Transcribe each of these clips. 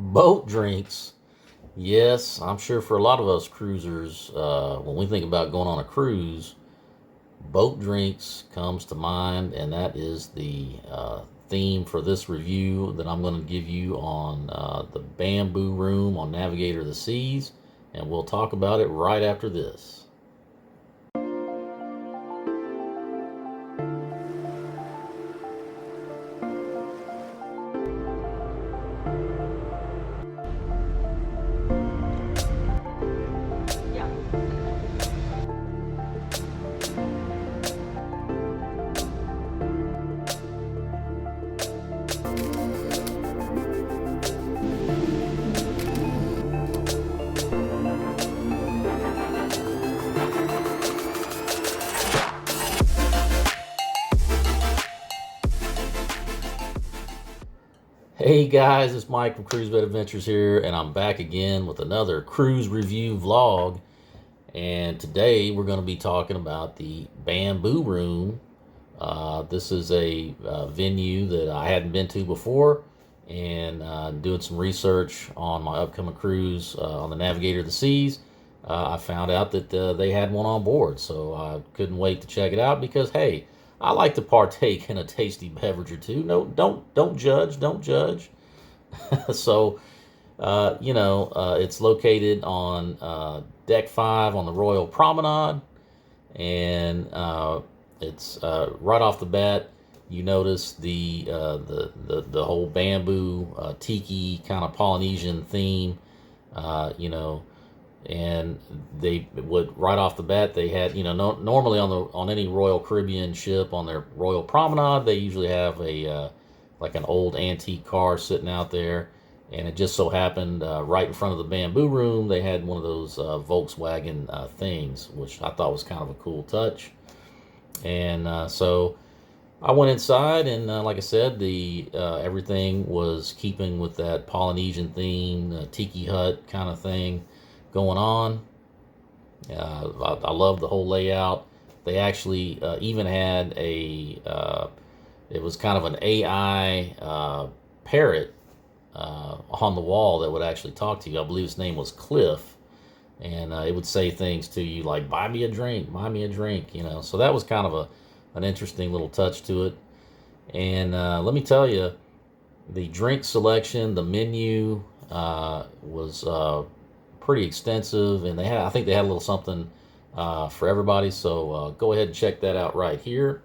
Boat drinks. Yes, I'm sure for a lot of us cruisers, when we think about going on a cruise, boat drinks comes to mind, and that is the theme for this review that I'm going to give you on the Bamboo Room on Navigator of the Seas, and we'll talk about it right after this. Hey guys, it's Mike from Cruise Bed Adventures here, and I'm back again with another cruise review vlog. And today we're going to be talking about the Bamboo Room. This is a venue that I hadn't been to before, and doing some research on my upcoming cruise on the Navigator of the Seas, I found out that they had one on board, so I couldn't wait to check it out because hey, I like to partake in a tasty beverage or two. No, don't judge, don't judge. So, it's located on deck 5 on the Royal Promenade, and it's right off the bat. You notice the whole bamboo tiki kind of Polynesian theme, you know, and they would right off the bat they had, normally on any Royal Caribbean ship on their Royal Promenade they usually have a like an old antique car sitting out there, and it just so happened right in front of the Bamboo Room they had one of those Volkswagen things, which I thought was kind of a cool touch. And so I went inside, and like I said, the everything was keeping with that Polynesian theme, tiki hut kind of thing going on. I love the whole layout. They actually even had it was kind of an AI parrot on the wall that would actually talk to you. I believe his name was Cliff, and it would say things to you like "Buy me a drink, buy me a drink," So that was kind of an interesting little touch to it. And let me tell you, the drink selection, the menu was pretty extensive, and I think they had a little something for everybody. So go ahead and check that out right here.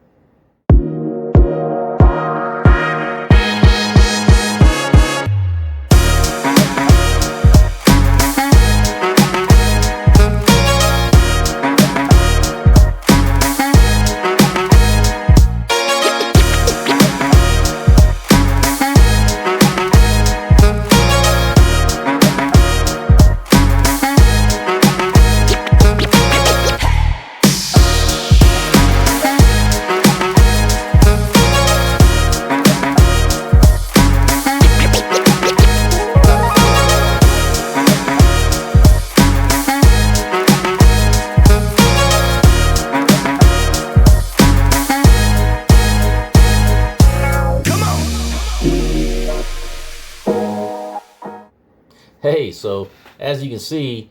Hey, so as you can see,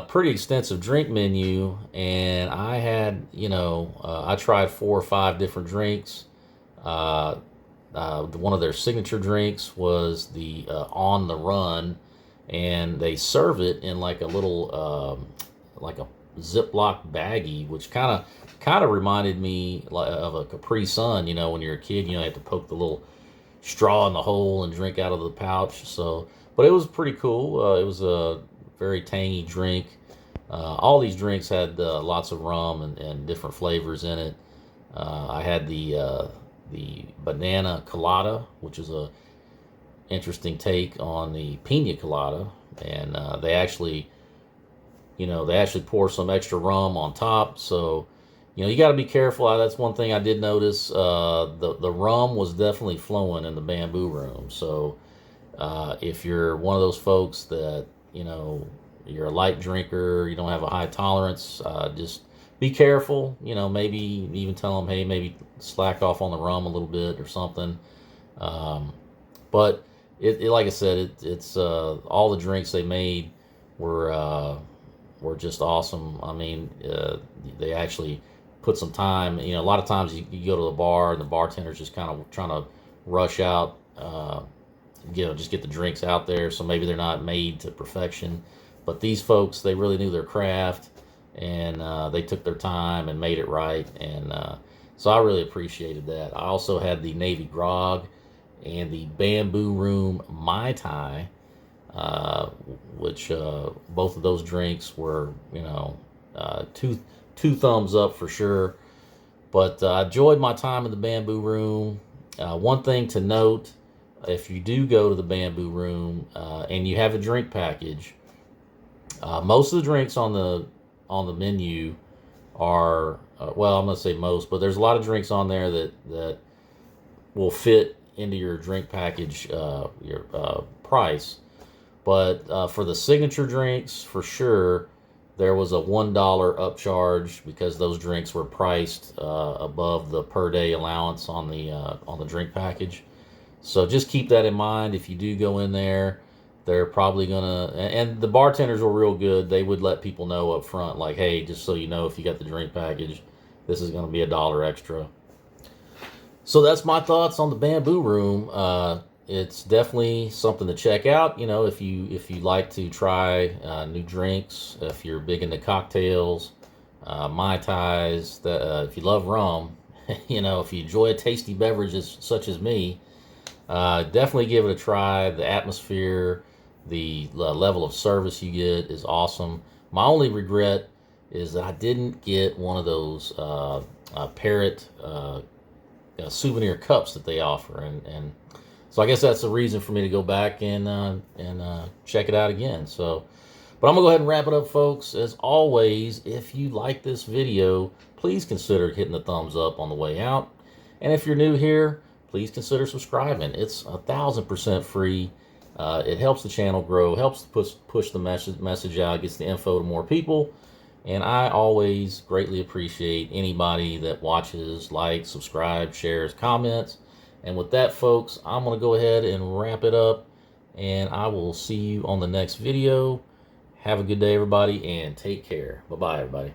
pretty extensive drink menu, and I had, I tried 4 or 5 different drinks. One of their signature drinks was the On the Run, and they serve it in like a little, like a Ziploc baggie, which kind of reminded me of a Capri Sun. When you're a kid, you have to poke the little straw in the hole and drink out of the pouch. So, but it was pretty cool. It was a very tangy drink. All these drinks had lots of rum and different flavors in it. I had the banana colada, which is a interesting take on the pina colada, and they actually pour some extra rum on top. So you got to be careful. That's one thing I did notice. The rum was definitely flowing in the Bamboo Room. So if you're one of those folks that you're a light drinker, you don't have a high tolerance, just be careful. Maybe even tell them, hey, maybe slack off on the rum a little bit or something. But like I said, it's all the drinks they made were just awesome. I mean, they actually put some time. You know, a lot of times you go to the bar and the bartender's just kind of trying to rush out, just get the drinks out there. So maybe they're not made to perfection. But these folks, they really knew their craft, and they took their time and made it right. And so I really appreciated that. I also had the Navy Grog and the Bamboo Room Mai Tai, which both of those drinks were, two thumbs up for sure. But I enjoyed my time in the Bamboo Room. One thing to note, if you do go to the Bamboo Room and you have a drink package, most of the drinks on the menu are well, I'm gonna say most, but there's a lot of drinks on there that will fit into your drink package, your price. But for the signature drinks, for sure, there was a $1 upcharge because those drinks were priced above the per day allowance on the drink package. So just keep that in mind. If you do go in there, they're probably gonna, and the bartenders were real good. They would let people know up front, like, hey, just so you know, if you got the drink package, this is gonna be $1 extra. So that's my thoughts on the Bamboo Room. It's definitely something to check out. You know, if you like to try new drinks, if you're big into cocktails, mai tais, if you love rum, if you enjoy tasty beverages such as me, definitely give it a try. The atmosphere, the level of service you get is awesome. My only regret is that I didn't get one of those parrot souvenir cups that they offer, and so I guess that's the reason for me to go back and check it out again. So, but I'm gonna go ahead and wrap it up, folks. As always, if you like this video, please consider hitting the thumbs up on the way out, and if you're new here, please consider subscribing. It's 1000% free. It helps the channel grow, helps to push the message out, gets the info to more people. And I always greatly appreciate anybody that watches, likes, subscribes, shares, comments. And with that, folks, I'm going to go ahead and wrap it up. And I will see you on the next video. Have a good day, everybody, and take care. Bye-bye, everybody.